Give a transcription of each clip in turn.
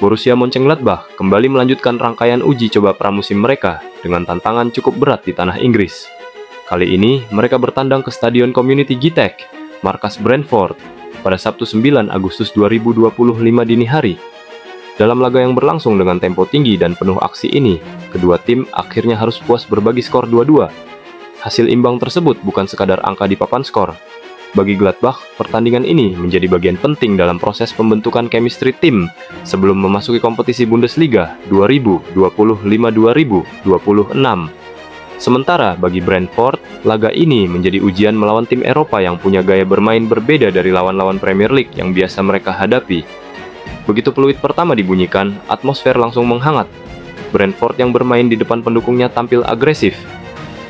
Borussia Mönchengladbach kembali melanjutkan rangkaian uji coba pramusim mereka dengan tantangan cukup berat di tanah Inggris. Kali ini, mereka bertandang ke Stadion Community Gitek, markas Brentford, pada Sabtu 9 Agustus 2025 dini hari. Dalam laga yang berlangsung dengan tempo tinggi dan penuh aksi ini, kedua tim akhirnya harus puas berbagi skor 2-2. Hasil imbang tersebut bukan sekadar angka di papan skor. Bagi Gladbach, pertandingan ini menjadi bagian penting dalam proses pembentukan chemistry tim sebelum memasuki kompetisi Bundesliga 2025-2026. Sementara bagi Brentford, laga ini menjadi ujian melawan tim Eropa yang punya gaya bermain berbeda dari lawan-lawan Premier League yang biasa mereka hadapi. Begitu peluit pertama dibunyikan, atmosfer langsung menghangat. Brentford yang bermain di depan pendukungnya tampil agresif.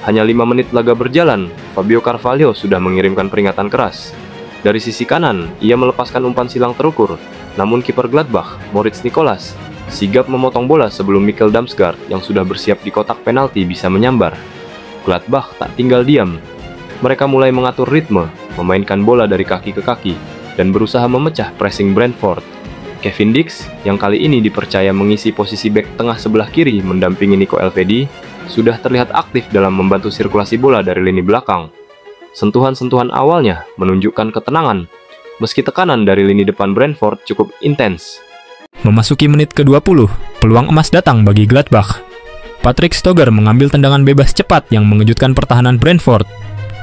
Hanya 5 menit laga berjalan, Fabio Carvalho sudah mengirimkan peringatan keras. Dari sisi kanan, ia melepaskan umpan silang terukur, namun kiper Gladbach, Moritz Nicolas, sigap memotong bola sebelum Mikkel Damsgaard yang sudah bersiap di kotak penalti bisa menyambar. Gladbach tak tinggal diam. Mereka mulai mengatur ritme, memainkan bola dari kaki ke kaki, dan berusaha memecah pressing Brentford. Kevin Dix, yang kali ini dipercaya mengisi posisi bek tengah sebelah kiri mendampingi Nico Elvedi, sudah terlihat aktif dalam membantu sirkulasi bola dari lini belakang. Sentuhan-sentuhan awalnya menunjukkan ketenangan, meski tekanan dari lini depan Brentford cukup intens. Memasuki menit ke-20, peluang emas datang bagi Gladbach. Patrick Stoger mengambil tendangan bebas cepat yang mengejutkan pertahanan Brentford.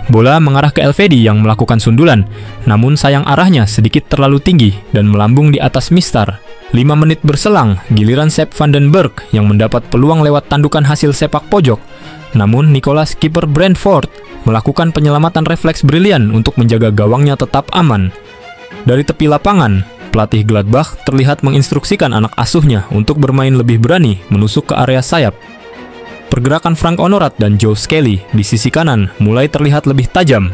Bola mengarah ke Elvedi yang melakukan sundulan, namun sayang arahnya sedikit terlalu tinggi dan melambung di atas Mistar. 5 menit berselang, giliran Sepp van den Berg yang mendapat peluang lewat tandukan hasil sepak pojok. Namun Nicolas, kiper Brentford, melakukan penyelamatan refleks brilian untuk menjaga gawangnya tetap aman. Dari tepi lapangan, pelatih Gladbach terlihat menginstruksikan anak asuhnya untuk bermain lebih berani menusuk ke area sayap. Pergerakan Frank Honorat dan Joe Skelly di sisi kanan mulai terlihat lebih tajam,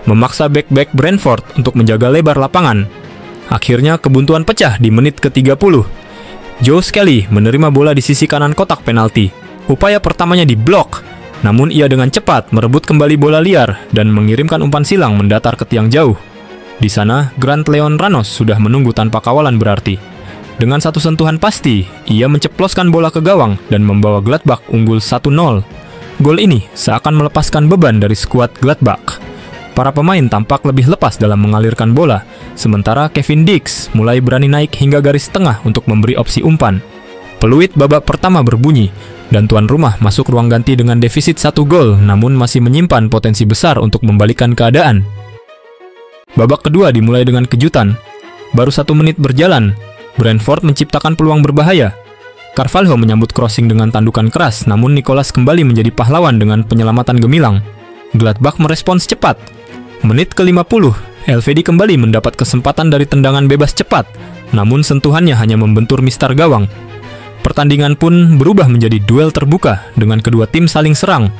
memaksa bek-bek Brentford untuk menjaga lebar lapangan. Akhirnya kebuntuan pecah di menit ke-30. Joe Skelly menerima bola di sisi kanan kotak penalti. Upaya pertamanya diblok, namun ia dengan cepat merebut kembali bola liar dan mengirimkan umpan silang mendatar ke tiang jauh. Di sana, Grant Leon Ramos sudah menunggu tanpa kawalan berarti. Dengan satu sentuhan pasti, ia menceploskan bola ke gawang dan membawa Gladbach unggul 1-0. Gol ini seakan melepaskan beban dari skuad Gladbach. Para pemain tampak lebih lepas dalam mengalirkan bola, sementara Kevin Dix mulai berani naik hingga garis tengah untuk memberi opsi umpan. Peluit babak pertama berbunyi, dan tuan rumah masuk ruang ganti dengan defisit 1 gol, namun masih menyimpan potensi besar untuk membalikkan keadaan. Babak kedua dimulai dengan kejutan. Baru 1 menit berjalan, Brentford menciptakan peluang berbahaya. Carvalho menyambut crossing dengan tandukan keras, namun Nicolas kembali menjadi pahlawan dengan penyelamatan gemilang. Gladbach merespons cepat. Menit ke-50, Elvedi kembali mendapat kesempatan dari tendangan bebas cepat, namun sentuhannya hanya membentur mistar gawang. Pertandingan pun berubah menjadi duel terbuka dengan kedua tim saling serang.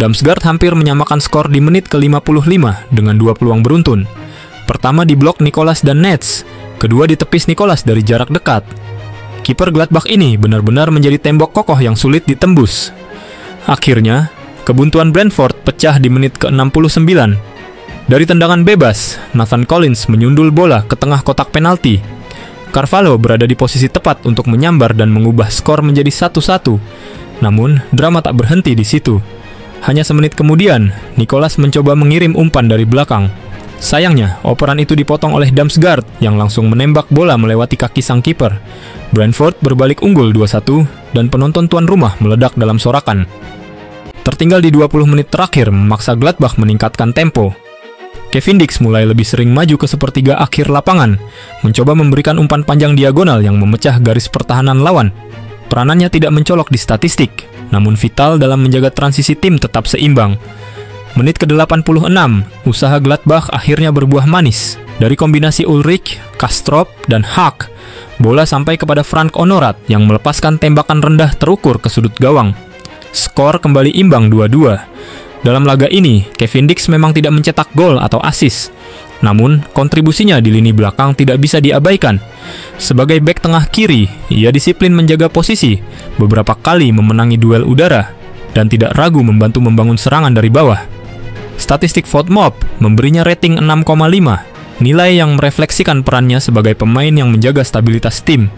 Damsgaard hampir menyamakan skor di menit ke-55 dengan 2 peluang beruntun. Pertama diblok Nicolas dan Nets, kedua ditepis Nicolas dari jarak dekat. Kiper Gladbach ini benar-benar menjadi tembok kokoh yang sulit ditembus. Akhirnya, kebuntuan Brentford pecah di menit ke-69. Dari tendangan bebas, Nathan Collins menyundul bola ke tengah kotak penalti. Carvalho berada di posisi tepat untuk menyambar dan mengubah skor menjadi 1-1. Namun, drama tak berhenti di situ. Hanya semenit kemudian, Nicolas mencoba mengirim umpan dari belakang. Sayangnya, operan itu dipotong oleh Damsgaard yang langsung menembak bola melewati kaki sang kiper. Brentford berbalik unggul 2-1 dan penonton tuan rumah meledak dalam sorakan. Tertinggal di 20 menit terakhir memaksa Gladbach meningkatkan tempo. Kevin Dix mulai lebih sering maju ke sepertiga akhir lapangan, mencoba memberikan umpan panjang diagonal yang memecah garis pertahanan lawan. Peranannya tidak mencolok di statistik, namun vital dalam menjaga transisi tim tetap seimbang. Menit ke-86, usaha Gladbach akhirnya berbuah manis. Dari kombinasi Ulrich, Kastrop, dan Haak, bola sampai kepada Frank Honorat yang melepaskan tembakan rendah terukur ke sudut gawang. Skor kembali imbang 2-2. Dalam laga ini, Kevin Dix memang tidak mencetak gol atau assist. Namun, kontribusinya di lini belakang tidak bisa diabaikan. Sebagai bek tengah kiri, ia disiplin menjaga posisi, beberapa kali memenangi duel udara, dan tidak ragu membantu membangun serangan dari bawah. Statistik FotMob memberinya rating 6,5, nilai yang merefleksikan perannya sebagai pemain yang menjaga stabilitas tim.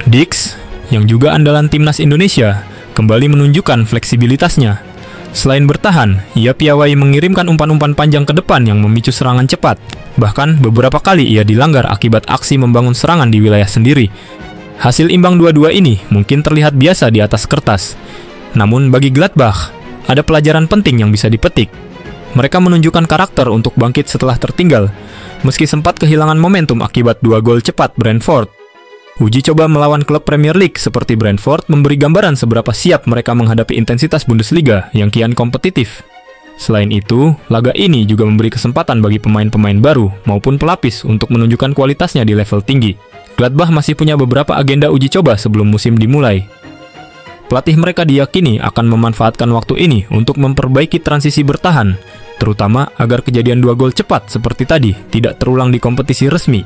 Dix, yang juga andalan timnas Indonesia, kembali menunjukkan fleksibilitasnya. Selain bertahan, ia piawai mengirimkan umpan-umpan panjang ke depan yang memicu serangan cepat. Bahkan beberapa kali ia dilanggar akibat aksi membangun serangan di wilayah sendiri. Hasil imbang 2-2 ini mungkin terlihat biasa di atas kertas. Namun bagi Gladbach, ada pelajaran penting yang bisa dipetik. Mereka menunjukkan karakter untuk bangkit setelah tertinggal, meski sempat kehilangan momentum akibat 2 gol cepat Brentford. Uji coba melawan klub Premier League seperti Brentford memberi gambaran seberapa siap mereka menghadapi intensitas Bundesliga yang kian kompetitif. Selain itu, laga ini juga memberi kesempatan bagi pemain-pemain baru maupun pelapis untuk menunjukkan kualitasnya di level tinggi. Gladbach masih punya beberapa agenda uji coba sebelum musim dimulai. Pelatih mereka diyakini akan memanfaatkan waktu ini untuk memperbaiki transisi bertahan, terutama agar kejadian 2 gol cepat seperti tadi tidak terulang di kompetisi resmi.